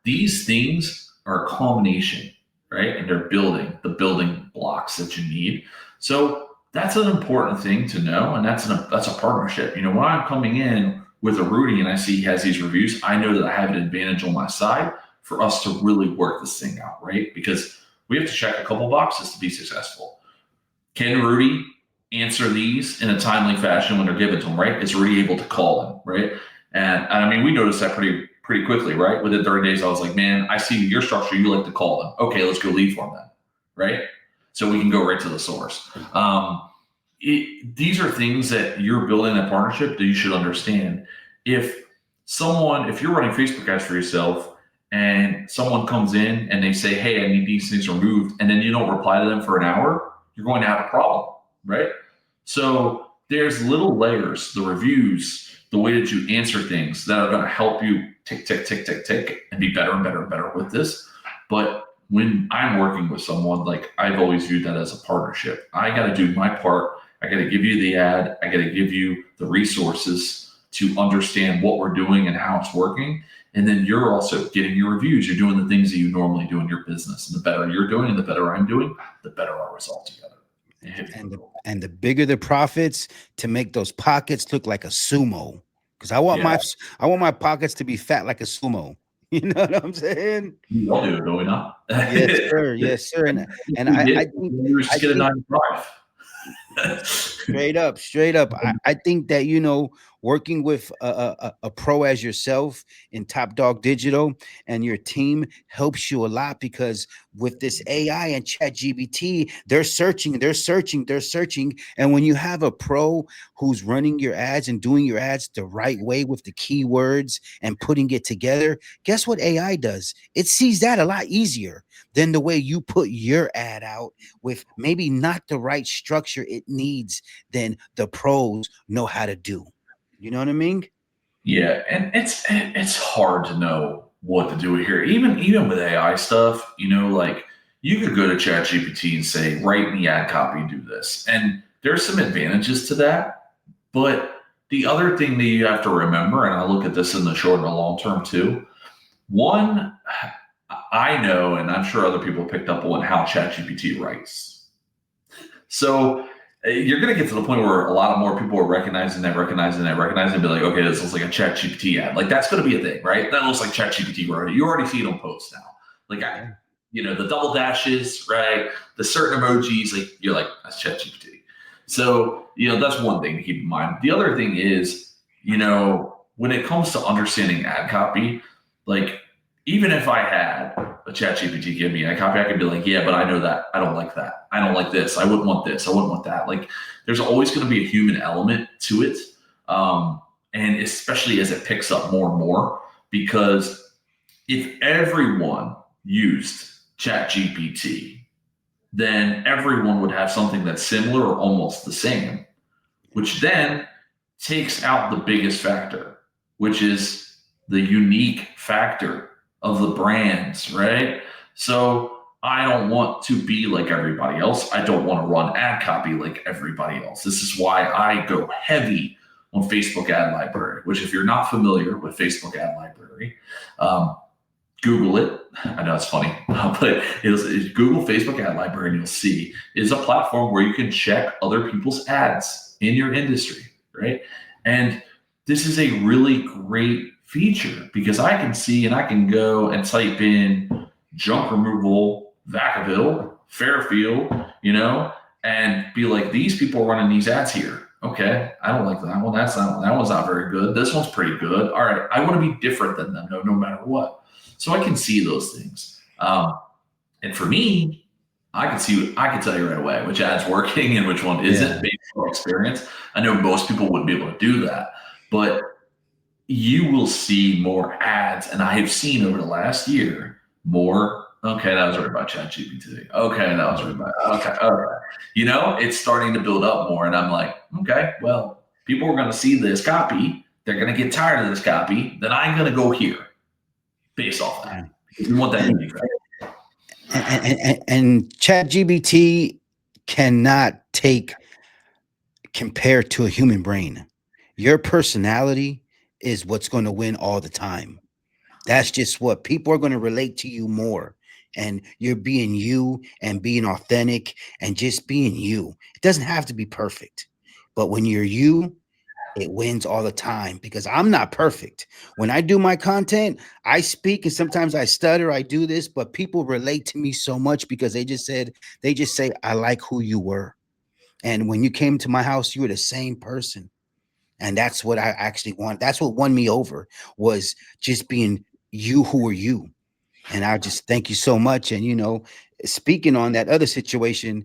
These things are a combination, right? And they're building the building blocks that you need. So that's an important thing to know, and that's a partnership. When I'm coming in with a Rudy and I see he has these reviews, I know that I have an advantage on my side for us to really work this thing out, right? Because we have to check a couple boxes to be successful. Can Rudy answer these in a timely fashion when they're given to him, right? Is Rudy able to call them, right? And I mean, we noticed that pretty quickly, right? Within 30 days, I was like, man, I see your structure. You like to call them. Okay, let's go lead form them, right? So we can go right to the source. These are things that you're building a partnership that you should understand. If you're running Facebook ads for yourself and someone comes in and they say, hey, I need these things removed, and then you don't reply to them for an hour, you're going to have a problem, right? So there's little layers, the reviews, the way that you answer things that are going to help you tick, tick, tick, tick, tick, and be better and better and better with this. But when I'm working with someone, like I've always viewed that as a partnership. I got to do my part. I got to give you the ad. I got to give you the resources to understand what we're doing and how it's working. And then you're also getting your reviews. You're doing the things that you normally do in your business. And the better you're doing and the better I'm doing, the better our results together. And the bigger the profits, to make those pockets look like a sumo. Because I want my pockets to be fat like a sumo. You know what I'm saying? We all do, do we not? Yes, sir. Yes, sir. And I think we just get a 9 to 5. straight up. I think that, working with a pro as yourself in Top Dog Digital and your team helps you a lot, because with this AI and ChatGPT, they're searching. And when you have a pro who's running your ads and doing your ads the right way with the keywords and putting it together, guess what AI does? It sees that a lot easier than the way you put your ad out with maybe not the right structure it needs than the pros know how to do. You know what I mean? Yeah, and it's hard to know what to do here. Even with AI stuff, like you could go to ChatGPT and say, write me ad copy and do this. And there's some advantages to that. But the other thing that you have to remember, and I look at this in the short and the long term too, one, I know, and I'm sure other people picked up on how ChatGPT writes. So you're going to get to the point where a lot of more people are recognizing, and be like, okay, this looks like a ChatGPT ad. Like that's going to be a thing, right? That looks like ChatGPT already. You already see it on posts now. Like, the double dashes, right? The certain emojis, like you're like, that's ChatGPT. So, that's one thing to keep in mind. The other thing is, when it comes to understanding ad copy, like even if I had a ChatGPT give me ad copy, I could be like, yeah, but I know that. I don't like that. I don't like this. I wouldn't want this. I wouldn't want that. Like there's always going to be a human element to it. And especially as it picks up more and more, because if everyone used ChatGPT, then everyone would have something that's similar or almost the same, which then takes out the biggest factor, which is the unique factor of the brands, right? So I don't want to be like everybody else. I don't want to run ad copy like everybody else. This is why I go heavy on Facebook Ad Library, which if you're not familiar with Facebook Ad Library, Google it. I know it's funny, but it's Google Facebook Ad Library and you'll see it's a platform where you can check other people's ads in your industry, right? And this is a really great feature because I can see and I can go and type in junk removal, Vacaville, Fairfield, and be like, these people are running these ads here. Okay, I don't like that one. That one's not very good. This one's pretty good. All right, I want to be different than them, no matter what. So I can see those things. And for me, I can tell you right away which ad's working and which one isn't based on experience. I know most people wouldn't be able to do that, but you will see more ads. And I have seen over the last year more Okay, that was written by ChatGPT. Okay, that was written by. Okay, okay. It's starting to build up more, and I'm like, okay, well, people are going to see this copy. They're going to get tired of this copy. Then I'm going to go here based off Yeah. that because we want that And unique. and ChatGPT cannot take compare to a human brain. Your personality is what's going to win all the time. That's just what people are going to relate to you more. And you're being you and being authentic and just being you. It doesn't have to be perfect. But when you're you, it wins all the time because I'm not perfect. When I do my content, I speak and sometimes I stutter, I do this, but people relate to me so much because they just say, I like who you were. And when you came to my house, you were the same person. And that's what I actually want. That's what won me over was just being you who are you. And I just thank you so much. And speaking on that other situation,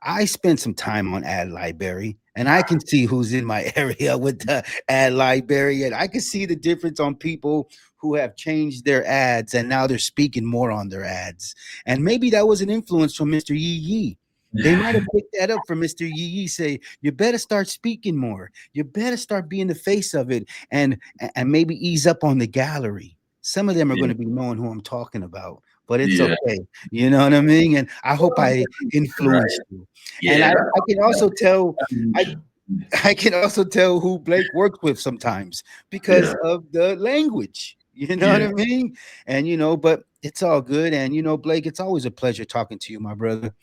I spent some time on Ad Library, and I can see who's in my area with the Ad Library, and I can see the difference on people who have changed their ads and now they're speaking more on their ads. And maybe that was an influence from Mr. Yee Yee. They might have picked that up from Mr. Yee Yee. Say, you better start speaking more. You better start being the face of it, and maybe ease up on the gallery. Some of them are going Yeah, to be knowing who I'm talking about, but it's yeah, okay. You know what I mean? And I hope I right. influenced you. And Yeah, I can also tell I evolution. I can also tell who Blake works with sometimes because Yeah, of the language. You know what yeah, I mean? And but it's all good. And Blake, it's always a pleasure talking to you, my brother.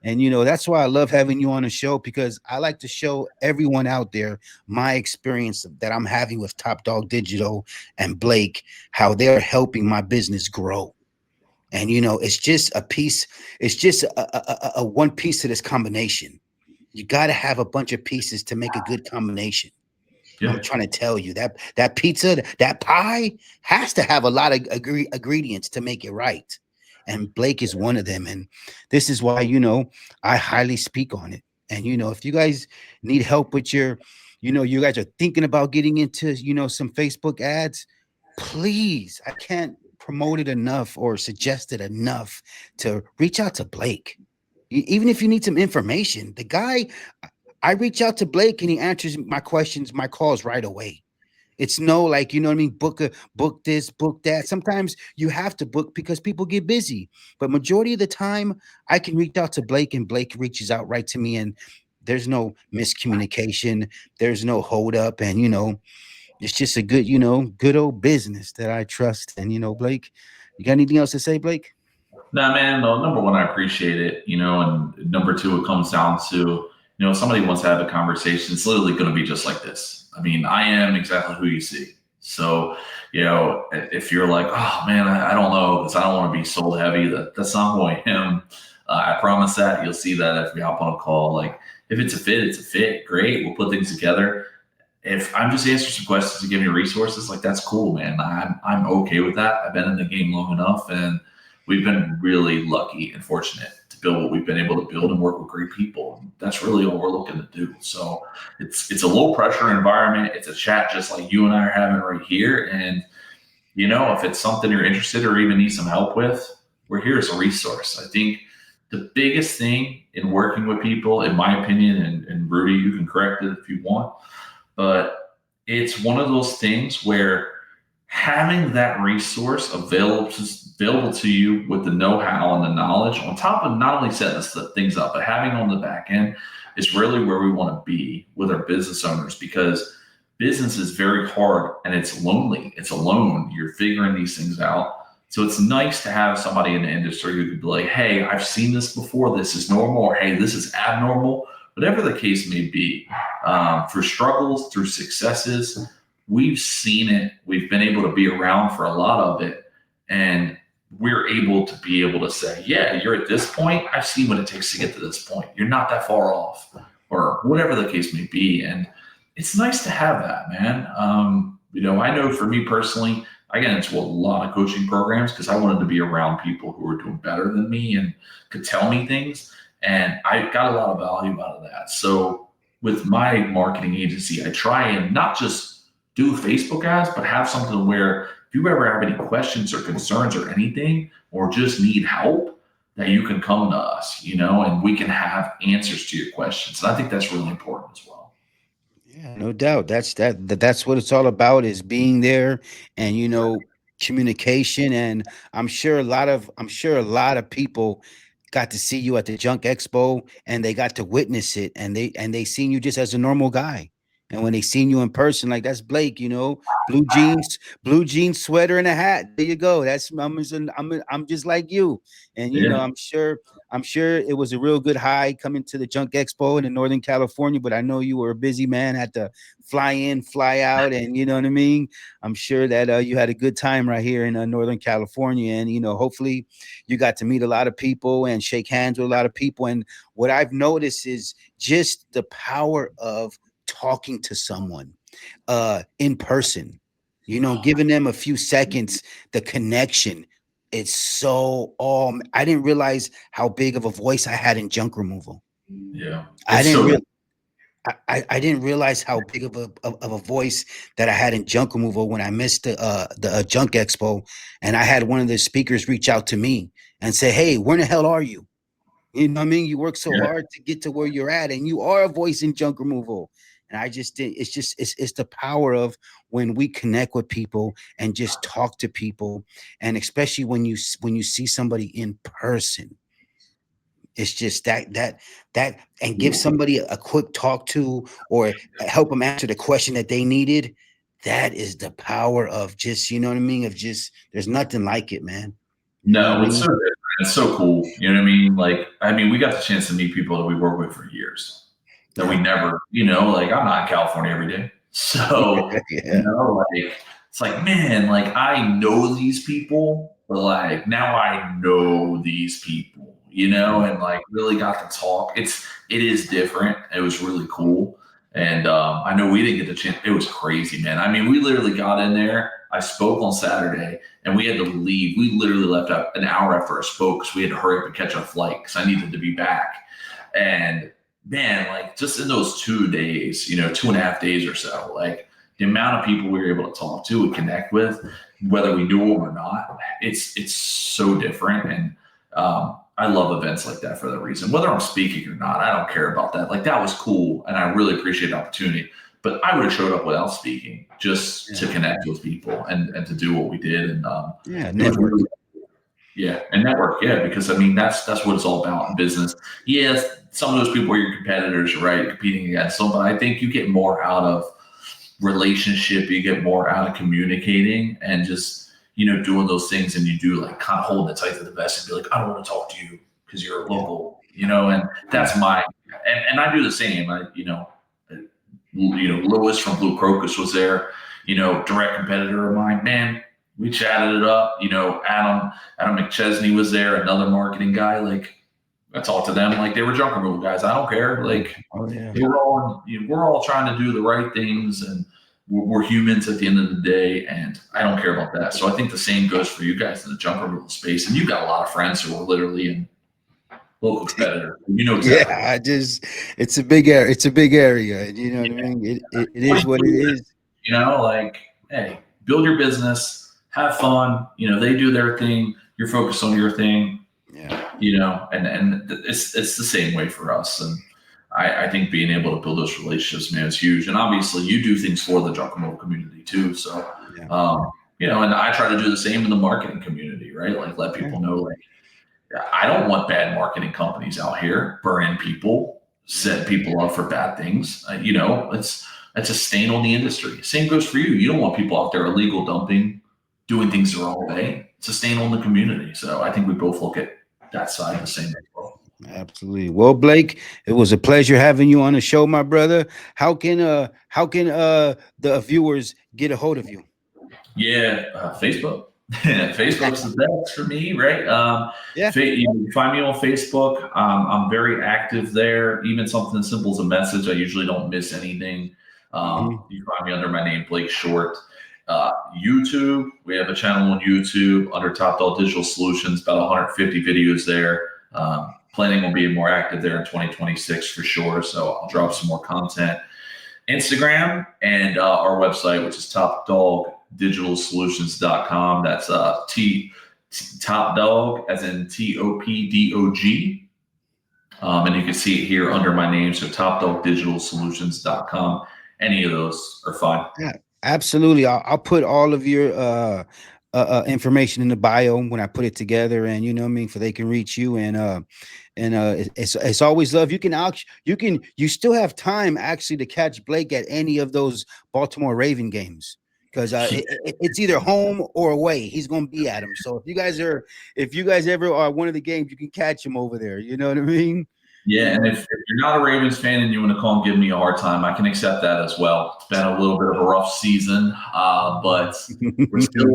And that's why I love having you on the show because I like to show everyone out there my experience that I'm having with Top Dog Digital and Blake, how they're helping my business grow. And it's just a piece, it's just a one piece of this combination. You got to have a bunch of pieces to make a good combination. I'm yeah, trying to tell you that pizza, that pie has to have a lot of ingredients to make it right. And Blake is one of them. And this is why, I highly speak on it. And, if you guys need help with you guys are thinking about getting into, some Facebook ads, please, I can't promote it enough or suggest it enough to reach out to Blake. Even if you need some information, the guy, I reach out to Blake and he answers my questions, my calls right away. It's no like, you know what I mean? Book this, book that. Sometimes you have to book because people get busy. But majority of the time, I can reach out to Blake and Blake reaches out right to me. And there's no miscommunication. There's no hold up. And it's just a good, good old business that I trust. And Blake, you got anything else to say, Blake? Nah, man. No, number one, I appreciate it. And number two, it comes down to somebody wants to have a conversation. It's literally going to be just like this. I mean, I am exactly who you see. So, if you're like, oh man, I don't know because I don't want to be sold heavy. That's not who I am. I promise that you'll see that if we hop on a call. Like, if it's a fit, it's a fit. Great, we'll put things together. If I'm just answering some questions and giving you resources, like that's cool, man. I'm okay with that. I've been in the game long enough, and we've been really lucky and fortunate to build what we've been able to build and work with great people. That's really all we're looking to do. So it's a low pressure environment. It's a chat just like you and I are having right here. And if it's something you're interested or even need some help with, we're here as a resource. I think the biggest thing in working with people, in my opinion, and Rudy, you can correct it if you want, but it's one of those things where having that resource available to you with the know-how and the knowledge on top of not only setting things up, but having on the back end is really where we want to be with our business owners because business is very hard and it's lonely. It's alone. You're figuring these things out. So it's nice to have somebody in the industry who could be like, hey, I've seen this before. This is normal. Or hey, this is abnormal. Whatever the case may be, through struggles, through successes, we've seen it. We've been able to be around for a lot of it. And we're able to be able to say, yeah, you're at this point. I've seen what it takes to get to this point. You're not that far off, or whatever the case may be. And it's nice to have that, man. I know for me personally, I got into a lot of coaching programs because I wanted to be around people who were doing better than me and could tell me things. And I got a lot of value out of that. So with my marketing agency, I try and not just do Facebook ads, but have something where if you ever have any questions or concerns or anything, or just need help, that you can come to us, and we can have answers to your questions. And I think that's really important as well. Yeah, no doubt. That's what it's all about, is being there, and communication. And I'm sure a lot of people got to see you at the Junk Expo, and they got to witness it, and they seen you just as a normal guy. And when they seen you in person, like, that's Blake, blue jeans sweater and a hat. There you go. I'm just like you. And Yeah. I'm sure it was a real good high coming to the Junk Expo in Northern California, but I know you were a busy man, had to fly in, fly out, and you know what I mean. I'm sure that you had a good time right here in Northern California, and hopefully you got to meet a lot of people and shake hands with a lot of people. And what I've noticed is just the power of talking to someone in person, giving them a few seconds, the connection. It's so I didn't realize how big of a voice I had in junk removal. Yeah. I It's didn't so real I didn't realize how big of a voice that I had in junk removal when I missed the junk expo, and I had one of the speakers reach out to me and say, "Hey, where in the hell are you? You know what I mean? You work so yeah. hard to get to where you're at, and you are a voice in junk removal." And I just did. It's the power of when we connect with people and just talk to people, and especially when you see somebody in person. It's just that and give somebody a quick talk to, or help them answer the question that they needed. That is the power of just, you know what I mean? Of just, there's nothing like it, man. You know what I No, it's mean? so different. It's so cool. You know what I mean? Like, I mean, we got the chance to meet people that we work with for years that we Yeah. never, like I'm not in California every day. So, Yeah. like, it's like, man, like I know these people, but like now I know these people, and like really got to talk. It is different. It was really cool. And I know we didn't get the chance. It was crazy, man. I mean, we literally got in there. I spoke on Saturday and we had to leave. We literally left out an hour after I spoke because we had to hurry up and catch our flight because I needed to be back. And man, like just in those 2 days, 2.5 days or so, like the amount of people we were able to talk to and connect with, whether we knew them or not, it's so different. And I love events like that for that reason. Whether I'm speaking or not, I don't care about that. Like that was cool, and I really appreciate the opportunity. But I would have showed up without speaking just to Yeah. connect with people and to do what we did. And Yeah. it was Network. really, yeah, and network, yeah, because I mean that's what it's all about in business. Yes, some of those people are your competitors, right? You're competing against them, but I think you get more out of relationship, you get more out of communicating and just doing those things, and you do like kind of holding it tight to the vest and be like, I don't want to talk to you because you're Yeah. local, and that's Yeah. my and I do the same. Lewis from Blue Crocus was there, direct competitor of mine. Man, we chatted it up. Adam McChesney was there, another marketing guy. Like I talked to them like they were junk removal guys. I don't care. Like Oh yeah. we're all trying to do the right things, and we're humans at the end of the day, and I don't care about that. So I think the same goes for you guys in the junk removal space, and you've got a lot of friends who are literally in local competitor. Yeah. Exactly. It's a big area. It's a big area. And you know what I mean? It What is do what you it do? is. Like, hey, build your business, have fun. They do their thing. You're focused on your thing. Yeah. And it's the same way for us. And I think being able to build those relationships, man, is huge. And obviously, you do things for the junk removal community too. So, Yeah. and I try to do the same in the marketing community, right? Like, let Yeah. people know, like, I don't want bad marketing companies out here burning people, set people up for bad things. It's a stain on the industry. Same goes for you. You don't want people out there illegal dumping, doing things the wrong way. It's a stain on the community. So I think we both look at that side the same as well. Absolutely. Well, Blake, it was a pleasure having you on the show, my brother. How can the viewers get a hold of you? Yeah, Facebook. Facebook's the best for me, right? Yeah. You can find me on Facebook. I'm very active there. Even something as simple as a message, I usually don't miss anything. Hmm. You can find me under my name, Blake Short. YouTube, we have a channel on YouTube under Top Dog Digital Solutions, about 150 videos there. Planning on being more active there in 2026 for sure. So I'll drop some more content. Instagram and our website, which is topdogdigitalsolutions.com. That's top dog as in TOPDOG. And you can see it here under my name. So topdogdigitalsolutions.com. Any of those are fine. Yeah, absolutely. I'll put all of your information in the bio when I put it together, and you know what I mean, for they can reach you. And it's always love. You still have time actually to catch Blake at any of those Baltimore Raven games, because it's either home or away. He's going to be at them. So if you guys ever are one of the games, you can catch him over there. You know what I mean? Yeah, You and know. if you're not a Ravens fan and you want to call and give me a hard time, I can accept that as well. It's been a little bit of a rough season, but we're still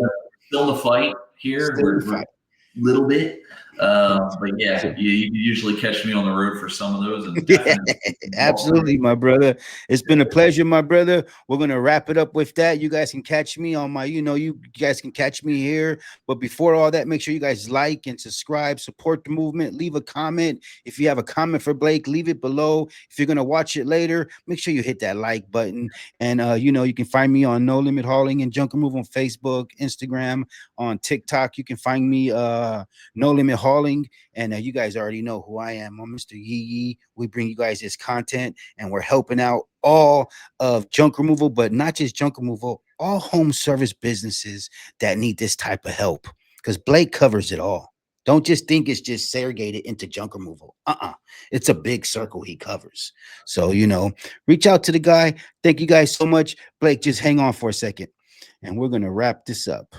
in the fight here. Still in the We're fight. little bit, but yeah, you usually catch me on the road for some of those, and Yeah, definitely. absolutely, my brother. It's been a pleasure, my brother. We're gonna wrap it up with that. You guys can catch me on my, you guys can catch me here. But before all that, make sure you guys like and subscribe, support the movement, leave a comment. If you have a comment for Blake, leave it below. If you're gonna watch it later, make sure you hit that like button. And you can find me on No Limit Hauling and Junk Remove on Facebook, Instagram, on TikTok. You can find me No Limit Hauling. And you guys already know who I am. I'm Mr. Yee Yee. We bring you guys this content, and we're helping out all of junk removal, but not just junk removal, all home service businesses that need this type of help. Because Blake covers it all. Don't just think it's just segregated into junk removal. It's a big circle he covers. So, reach out to the guy. Thank you guys so much. Blake, just hang on for a second, and we're going to wrap this up.